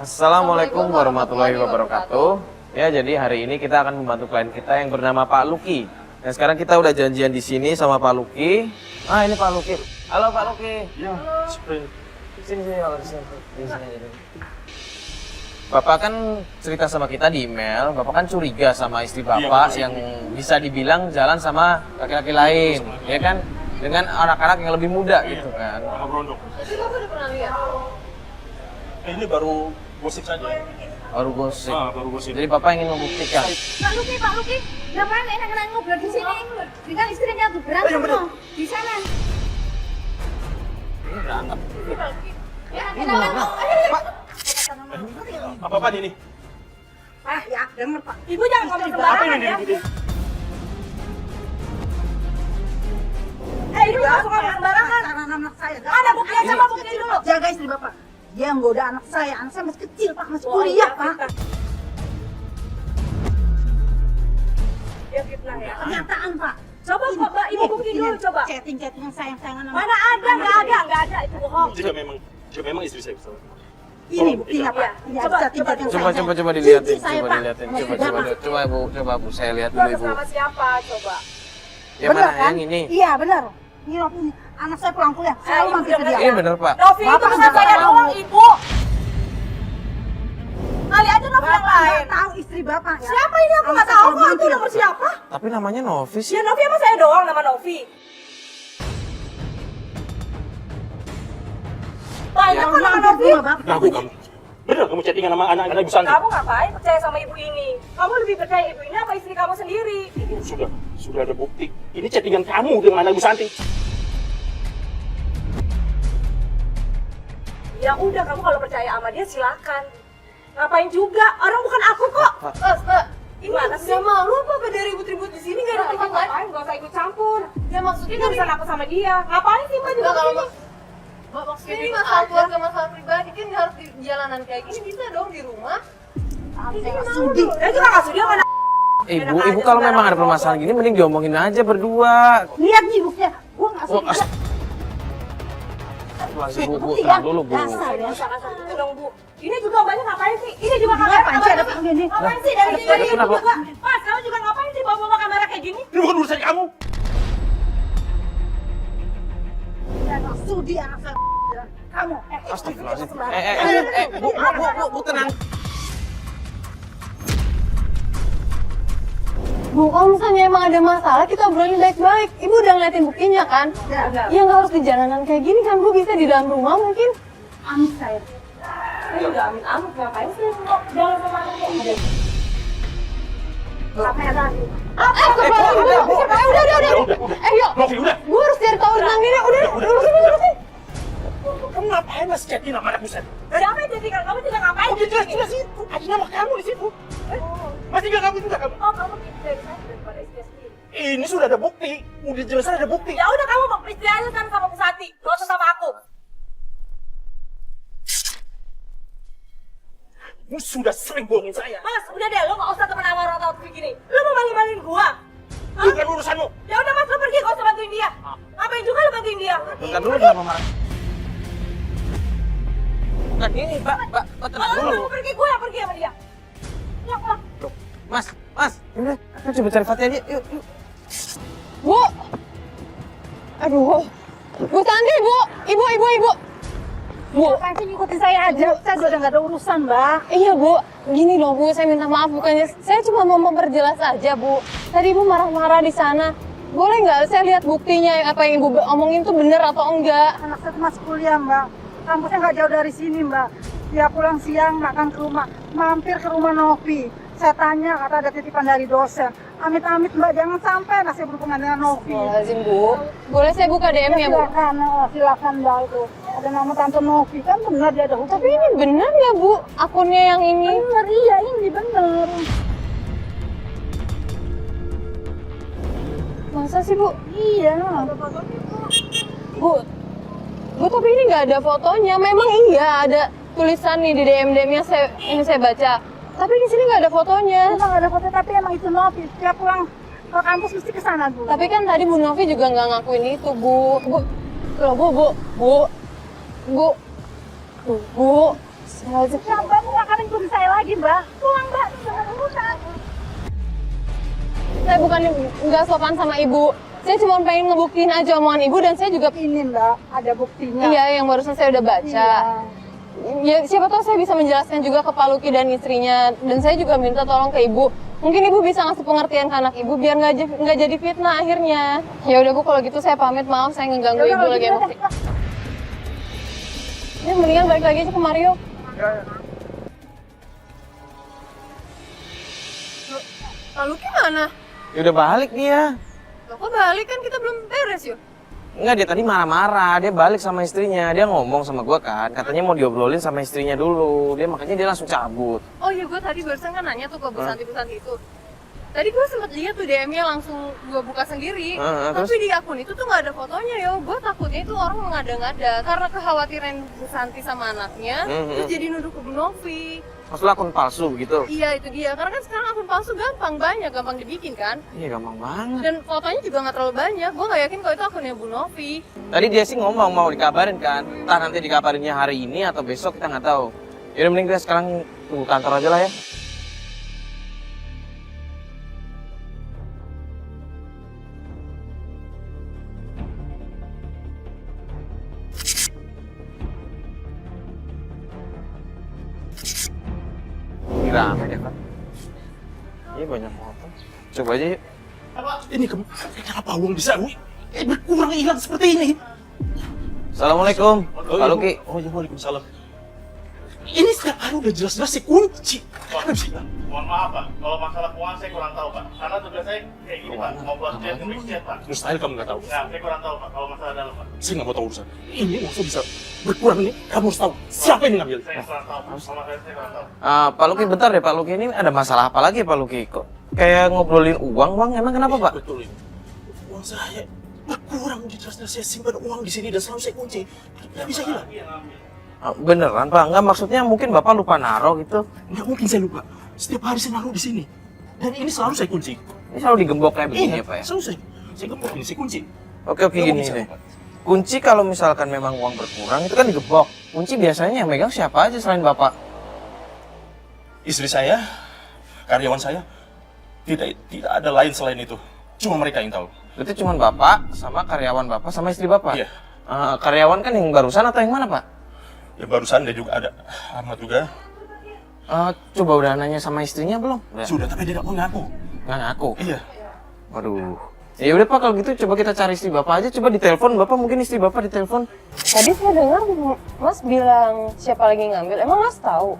Assalamualaikum warahmatullahi wabarakatuh. Ya, jadi hari ini kita akan membantu klien kita yang bernama Pak Luki. Nah, sekarang kita udah janjian di sini sama Pak Luki. Ah, ini Pak Luki. Halo Pak Luki. Ya, seperti Sini, kalau di sini. Di sini aja dulu. Bapak kan cerita sama kita di email, Bapak kan curiga sama istri Bapak yang bisa dibilang jalan sama laki-laki lain, ya kan? Dengan anak-anak yang lebih muda gitu kan. Pak Brondok. Tapi Bapak udah pernah lihat? Ini baru gosip saja. Baru gosip. Baru gosip. Jadi Bapak ingin membuktikan. Pak Luki, ngapain enak-enak ngobrol di sini? Dengan istrinya tuh berantem loh, di sana. Ini berantem. Ya, kenapa kok? Apa ini? Ya, denger Pak. Ibu jangan ngomong sembarangan ya. Ibu jangan ngomong sembarangan. Anak saya. Ada buktinya, coba buktiin dulu. Jaga istri Bapak. Dia yang goda anak saya masih kecil Pak, masih kuliah Pak. Dia fitnah ya. Kenyataan Pak. Coba kok Mbak, Ibu buktiin dulu coba. Chatting yang sayang-sayangan sama. Mana ada, nggak ada, itu bohong. Jika memang istri saya besar. Ini buktinya Pak. Ini Coba, ada chatting yang Coba sayang. dilihatin, Cici saya, coba Pak. dilihatin, Masih coba Bapak. coba Bu, saya lihat Itu dulu atas Ibu. nama siapa, coba. Yang Bener mana kan? yang ini? Iya benar. Ini Rofi, anak saya pulang kuliah. Selalu Ibu mampir ke dia. Ini bener Pak. Novi itu Bapak bukan juga saya tahu. doang, Ibu. Kali aja Novi yang Bapak lain. nggak tahu istri Bapak ya. Siapa ini? Aku nggak tahu kok itu nomor siapa. Tapi namanya Novi sih. Ya Novi emang saya doang nama Novi. Banyak kok nama Novi. Ngaku kamu. Bener kamu chattingan sama anak Ibu Santi? Kamu ngapain percaya sama ibu ini? Kamu lebih percaya ibu ini apa istri kamu sendiri? Sudah ada bukti. Ini chattingan kamu dengan anak Ibu Santi. Ya udah, kamu kalau percaya sama dia silakan. Ngapain juga? Orang bukan aku kok. Gimana sih? Gak malu apa dari ribut-ribut di sini gak ada tempat lain? Ngapain? Gak usah ikut campur. Ya maksudnya Ini urusan aku sama dia. Ngapain sih Mbak juga Enggak, kalau kesini? maksudnya ini masalah keluarga, masalah pribadi kan gak harus di jalanan kayak gini, bisa dong di rumah. Sudi. Ya juga gak sudi sama Ibu kalau memang ada permasalahan gini mending diomongin aja berdua. Lihat nih buktinya. Gua nggak Oh, sudi. Bu, tenang dulu Bu. Dasar ya. itu dong Bu. Ini juga banyak ngapain sih? Ini juga ngapain? Ngapain sih ada panggil nih? Ngapain sih dari sini kenapa? juga? Mas, kamu juga ngapain sih bawa kamera kayak gini? Ini bukan urusan kamu. Sudi anak saya. Kamu. Astagfirullahaladzim. Bu, tenang. Bu, kalau misalnya emang ada masalah, kita obrolin baik-baik. Ibu udah ngeliatin buktinya kan? Ya nggak harus di jalanan kayak gini kan, Bu, bisa di dalam rumah mungkin. Amin saya. Ini udah amit-amit ngapain sih? Kok jangan sama aku kayak gini. Kamera. Udah. Yuk. Novi, udah. Gue harus cari tahu tentang ini. Udah. Kamu ngapain masih chatting sama anak Ibu Santi? Siapa yang jadi kamu juga ngapain? Oh, jelas itu. Ada nama kamu di situ. Masih gak kamu juga kamu? Oh, kamu gitu dari saya daripada istri sendiri. Ini sudah ada bukti. Udah jelas ada bukti. Ya udah, kamu mau istri aja kan sama Bu Sati. Gak usah sama aku. Kamu sudah sering bohongin saya. Mas, udah deh, lo gak usah temen sama orang tahu kayak gini. Lo mau maling-malingin gua? Hah? Bukan urusanmu. Ya udah Mas, lo pergi, gak usah bantuin dia. Ngapain juga lo bantuin dia? Bentar dulu kenapa marah? Bukan ini, Pak, tenang Kalau lo dulu. mau pergi, gue yang pergi sama dia. Ya, pulang. Mas. Udah, kita coba cari Fatih aja. Yuk. Bu. Aduh. Bu Santi, Bu. Ibu. Bu. Ngapain sih ngikutin saya aja? Saya udah nggak ada urusan, Mbak. Iya, Bu. Gini loh, Bu. Saya minta maaf bukannya. Saya cuma mau memperjelas aja, Bu. Tadi Ibu marah-marah di sana. Boleh nggak saya lihat buktinya apa yang Ibu omongin itu benar atau enggak? Anak saya tuh masih kuliah, Mbak. Kampusnya nggak jauh dari sini, Mbak. Dia pulang siang, makan ke rumah. Mampir ke rumah Novi. Saya tanya, kata ada titipan dari dosen. Amit-amit, Mbak, jangan sampai masih berhubungan dengan Novi. Lazim, Bu. Boleh saya buka DM-nya, Bu? Silakan, Mbak, itu. Ada nama Tante Novi, kan benar dia ada hubungan. Tapi ini benar ya, Bu? Akunnya yang ini? Benar, iya, ini benar. Masa sih, Bu? Iya. Bu, tapi ini nggak ada fotonya. Memang iya ada tulisan nih di DM-nya saya baca. Tapi di sini nggak ada fotonya. Emang nggak ada foto, tapi emang itu Novi. Setiap pulang ke kampus mesti ke sana dulu. Tapi kan tadi Bu Novi juga nggak ngakuin itu, Bu. Bu, loh, Bu. Astagfirullahaladzim. Mbak nggak akan ikutin saya lagi, Mbak. Pulang, Mbak. Jangan urusan. Saya bukan nggak sopan sama ibu. Saya cuma pengen ngebuktiin aja omongan ibu dan saya juga Ini, Mbak, ada buktinya. iya yang barusan saya udah baca. Ya siapa tahu saya bisa menjelaskan juga ke Pak Luki dan istrinya dan saya juga minta tolong ke ibu. Mungkin ibu bisa ngasih pengertian ke anak ibu biar nggak jadi fitnah akhirnya. Ya udah Bu, kalau gitu saya pamit, maaf saya ngeganggu ibu lagi emosi. Ya mendingan balik lagi aja ke Mario. Pak Luki mana? Ya udah balik dia. Loh, kok balik kan kita belum beres yuk? Enggak, dia tadi marah-marah. Dia balik sama istrinya. Dia ngomong sama gua kan, katanya mau diobrolin sama istrinya dulu. Makanya dia langsung cabut. Oh iya, gue tadi barusan kan nanya tuh ke Bu Santi itu. Tadi gue sempet lihat tuh DM-nya langsung gue buka sendiri. Tapi terus? di akun itu tuh nggak ada fotonya yo. Gue takutnya itu orang mengada-ngada karena kekhawatiran Bu Santi sama anaknya. Terus jadi nuduh ke Bu Novi. Maksud lu akun palsu gitu? Iya itu dia. Karena kan sekarang akun palsu gampang dibikin kan. Iya, gampang banget. Dan fotonya juga nggak terlalu banyak. Gue nggak yakin kalau itu akunnya Bu Novi. Tadi dia sih ngomong mau dikabarin kan. Entah nanti dikabarinnya hari ini atau besok, kita nggak tahu. Yaudah mending kita sekarang tunggu kantor aja lah ya. Rame deh, Pak. Iya, banyak motor. Coba aja yuk. Ini kenapa uang bisa gue? Berkurang hilang seperti ini. Assalamualaikum, Pak Luki. Oh iya, waalaikumsalam. Ini setiap hari udah jelas-jelas saya kunci. Mohon maaf Pak, kalau masalah keuangan saya kurang tahu Pak. Karena tugas saya kayak gini Pak, mau buat chat, nge chat Pak. Mustahil kamu nggak tahu. Nah, saya kurang tahu Pak, kalau masalah dalam Pak. Saya nggak mau tahu urusan. Ini masa bisa berkurang ini? Kamu harus tahu siapa yang ngambil. Saya kurang tahu Pak, kalau masalah saya kurang tahu. Pak Luki, bentar deh Pak Luki. Ini ada masalah apa lagi Pak Luki? Kok kayak ngobrolin uang, emang kenapa Pak? Betul ini. Uang saya berkurang, jelas-jelas saya simpan uang di sini dan selalu saya kunci. Nggak bisa hilang. Beneran Pak? Enggak, maksudnya mungkin Bapak lupa naro gitu. Nggak mungkin saya lupa. Setiap hari saya naruh di sini. Dan ini selalu saya kunci. Ini selalu digembok kayak begini ya Pak ya? Selalu saya gembok ini, saya kunci. Oke, Nggak gini bisa deh. lupa. Kunci kalau misalkan memang uang berkurang itu kan digembok. Kunci biasanya yang megang siapa aja selain Bapak? Istri saya, karyawan saya, tidak ada lain selain itu. Cuma mereka yang tahu. Berarti cuma Bapak sama karyawan Bapak sama istri Bapak? Iya. Karyawan kan yang barusan atau yang mana Pak? Ya barusan dia juga ada. Ahmad juga. Coba udah nanya sama istrinya belum? Udah. Sudah, tapi dia tidak mau ngaku. Nggak ngaku? Iya. Waduh. Ya udah Pak, kalau gitu coba kita cari istri Bapak aja. Coba ditelepon, Bapak mungkin istri Bapak ditelepon. Tadi saya dengar Mas bilang siapa lagi ngambil. Emang Mas tahu?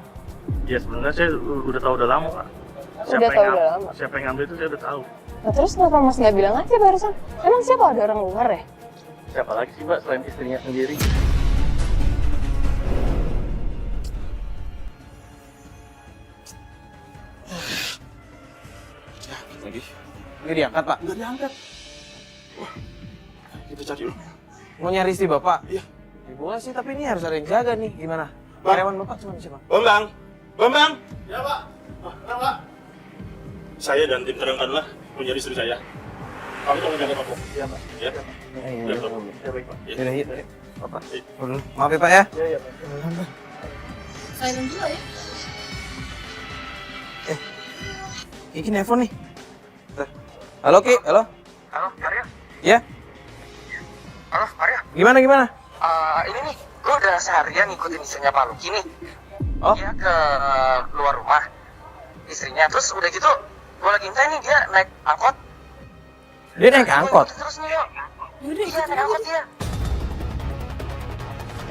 Ya sebenarnya saya udah tahu udah lama Pak. Udah tahu udah lama. Siapa yang ngambil itu saya udah tahu. Nah terus kenapa Mas nggak bilang aja barusan? Emang siapa, ada orang luar ya? Siapa lagi sih Mbak selain istrinya sendiri? Lagi. Nggak diangkat Pak? Nggak diangkat. Wah, kita cari dulu. Mau nyari istri Bapak? Iya. Ya, boleh sih, tapi ini harus ada yang jaga nih. Gimana? Bang. Karyawan Bapak cuma siapa? Bambang! Bambang! Ya Pak, kenapa? Saya dan tim terangkanlah mencari istri saya. Kami tolong jaga Bapak. Iya Pak. Ya. Iya, Ya baik Pak. Yaudah, yuk. Bapak. Maaf ya Pak ya. Iya iya Pak. Silent dulu ya. Iki nelfon nih. Bentar. Halo Ki, halo. Halo, Mario? Ya, Halo, Mario? gimana? Ini nih, gue udah seharian ngikutin istrinya Pak Luki nih. Oh, Dia ke luar rumah, istrinya. Terus udah gitu, gue lagi ntar nih dia naik angkot. dia naik angkot. Gua ikutin terus nih, yuk. Iya, naik angkot dia.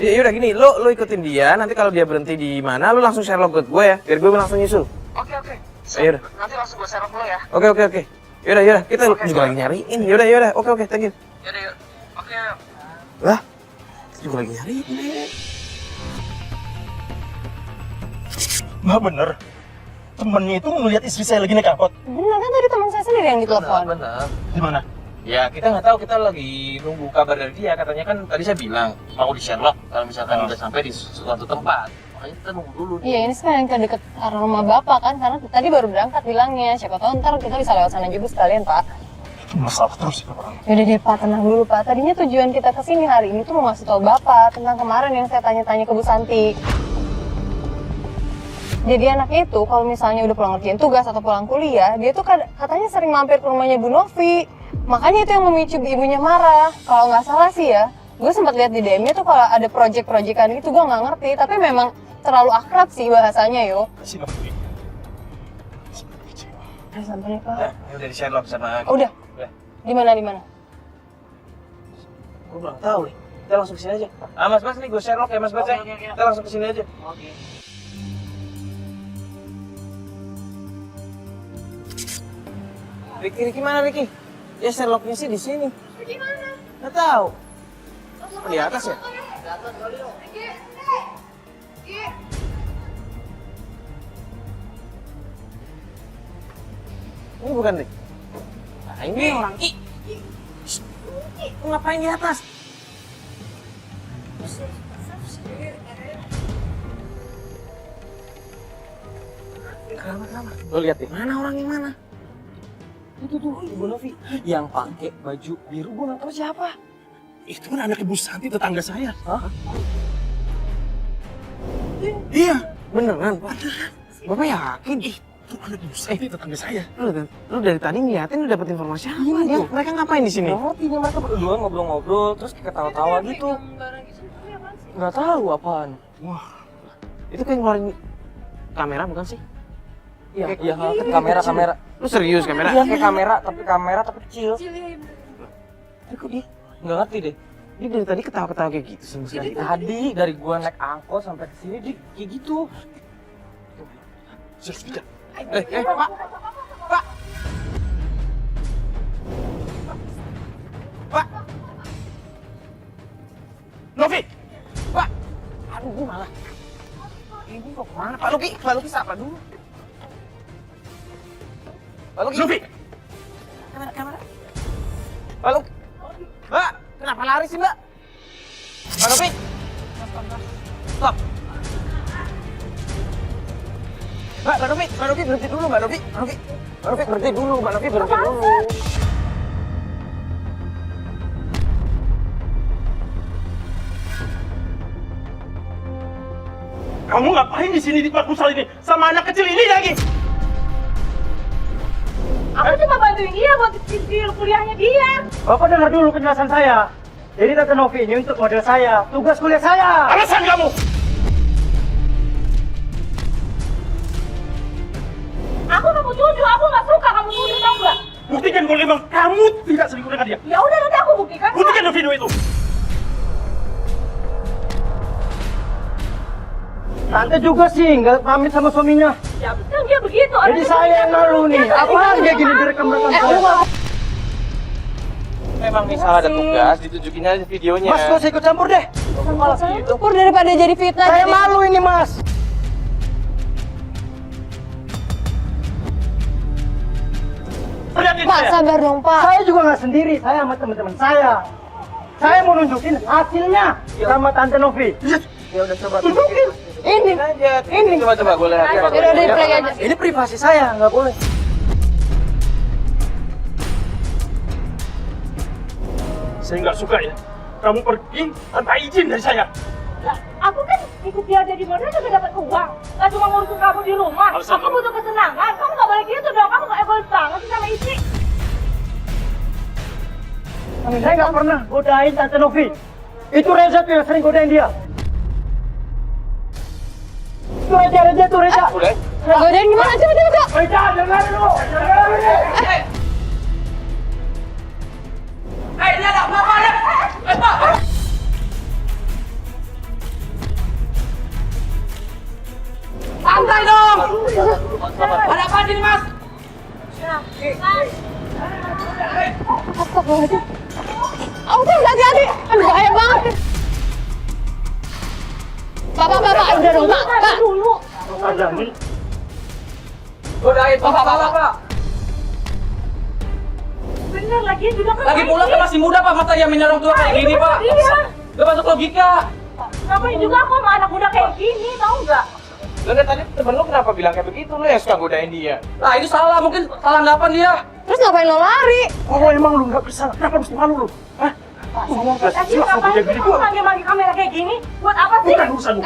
Ya udah gini, lo ikutin dia. Nanti kalau dia berhenti di mana, lo langsung share log ke gue ya, biar gue langsung nyusul. Oke. Ayo udah. Nanti langsung gue share dulu ya. Oke. Yaudah, kita Oke, juga lagi nyariin. Yaudah. Oke, thank you. Yaudah, yuk. Oke. Lah, kita juga lagi nyariin. Mbak bener. Temennya itu ngeliat istri saya lagi naik angkot. Bener kan tadi teman saya sendiri yang ditelepon. Benar. Di mana? Ya, kita nggak tahu, kita lagi nunggu kabar dari dia. Katanya kan tadi saya bilang, mau di Sherlock kalau misalkan udah sampai di suatu tempat. Makanya kita nunggu dulu. Iya ini sekarang ke deket arah rumah bapak kan, karena tadi baru berangkat bilangnya. Siapa tahu ntar kita bisa lewat sana juga sekalian Pak. Itu masalah terus ya orang. Yaudah deh Pak, tenang dulu Pak. Tadinya tujuan kita kesini hari ini tuh mau ngasih tahu Bapak tentang kemarin yang saya tanya-tanya ke Bu Santi. Jadi anaknya itu kalau misalnya udah pulang ngerjain tugas atau pulang kuliah, dia tuh katanya sering mampir ke rumahnya Bu Novi. Makanya itu yang memicu ibunya marah. Kalau nggak salah sih ya, gue sempat lihat di DM-nya tuh kalau ada project-projectan gitu, gue nggak ngerti. Tapi memang terlalu akrab sih bahasanya, yo. Sini, Pak. Sampai nih, Pak. Ya udah di Sherlock sama Udah. Di mana? Gue belum tahu nih. Kita langsung kesini aja. Ah Mas nih gue Sherlock ya Mas ya. Kita langsung kesini aja. Oke. Ricky mana Ricky? Ya Sherlocknya sih di sini. Ricky mana? Nggak tahu. Di atas ya? Di atas kali dong. Ini bukan Rick. Nah, ini orang Ki. Lu ngapain di atas? Kenapa? Lo lihat deh. Mana orangnya mana? Itu tuh Ibu Novi yang pakai baju biru, gue nggak tahu siapa. Itu kan anak Ibu Santi, tetangga saya. Hah? Iya. Beneran, Pak? Bapak yakin? Itu anak Ibu Santi, tetangga saya. Lu dari tadi ngeliatin, lu dapet informasi apa? Dia, mereka ngapain di sini? Gak ngerti nih, mereka berdua ngobrol-ngobrol terus ketawa-tawa gitu. Gak tahu apaan. Wah, itu kayak ngeluarin kamera bukan sih? Iya, kamera. Lu serius kamera? Iya, kayak kamera tapi kecil. Tapi kok dia? Nggak ngerti deh. Dia dari tadi ketawa-ketawa kayak gitu sama sekali. Tadi dari gua naik angkot sampai ke sini dia kayak gitu. Serius tidak? Pak! Pak! Pak! Novi! Pak! Aduh, gue malah. Ini kok kemana? Pak Luki sapa dulu. Pak Luki! Novi! Kamera. Pak Luki! Mbak! Kenapa lari sih, Mbak? Pak Luki! Stop! Mbak Novi berhenti dulu, Mbak Novi berhenti dulu. Kamu ngapain di sini di tempat futsal ini sama anak kecil ini lagi? Aku cuma bantuin dia buat di kuliahnya dia. Bapak dengar dulu penjelasan saya. Jadi Tante Novi ini untuk model saya, tugas kuliah saya. Alasan kamu! Aku nggak mau tuduh, aku nggak suka kamu tuduh, tau nggak? Buktikan kalau memang kamu tidak selingkuh dengan dia. Ya udah nanti aku buktikan. Buktikan video itu. Tante juga sih nggak pamit sama suaminya. Ya betul dia begitu. Jadi saya yang malu nih. Apaan dia gini direkam-rekam saya? Memang misalnya ada tugas, ditunjukin aja videonya. Mas, gak usah ikut campur deh. Malah gitu. Pur daripada jadi fitnah. Saya jadi... malu ini, Mas. Lihatin Pak, saya. sabar dong, Pak. Saya juga nggak sendiri, saya sama teman-teman saya. Saya mau nunjukin hasilnya sama Tante Novi. Ya udah coba Tunjukin. Ini aja. Ini coba gue lihat. Udah di play aja. Ini privasi saya, nggak boleh. Saya nggak suka ya. Kamu pergi tanpa izin dari saya. Lah, aku kan ikut dia jadi model juga dapat uang. Gak cuma ngurusin kamu di rumah. Alasan Aku kamu? butuh kesenangan. Kamu nggak boleh gitu dong. Kamu nggak egois banget sih sama istri. Saya nggak pernah godain Tante Novi. Itu Reza tuh yang sering godain dia. Itu Reza tuh Reza. Udah. Godain gimana? Coba. Reza, dengar lu. Dia ada apa-apa ya? Pak! Santai dong! Ada apa ini, Mas? Astagfirullahaladzim. Udah hati-hati. Aduh, bahaya banget. Pak. Udah dong, Pak. Dulu. Ada nih. Godain Bapak. Bener lagi juga kan. Lagi pula kan masih muda Pak, masa dia menyerang tua kayak gini Pak. Iya. Gak masuk logika. Ngapain juga aku sama anak muda kayak gini, tau nggak? Lu dari tadi temen lu kenapa bilang kayak begitu? Lu yang suka godain dia. Nah itu salah, mungkin salah anggapan dia. Terus ngapain lo lari? Oh emang lu nggak bersalah, kenapa harus malu lu? Hah? Lagi ngapain sih kamu manggil-manggil kamera kayak gini? Buat apa sih? Bukan urusanmu.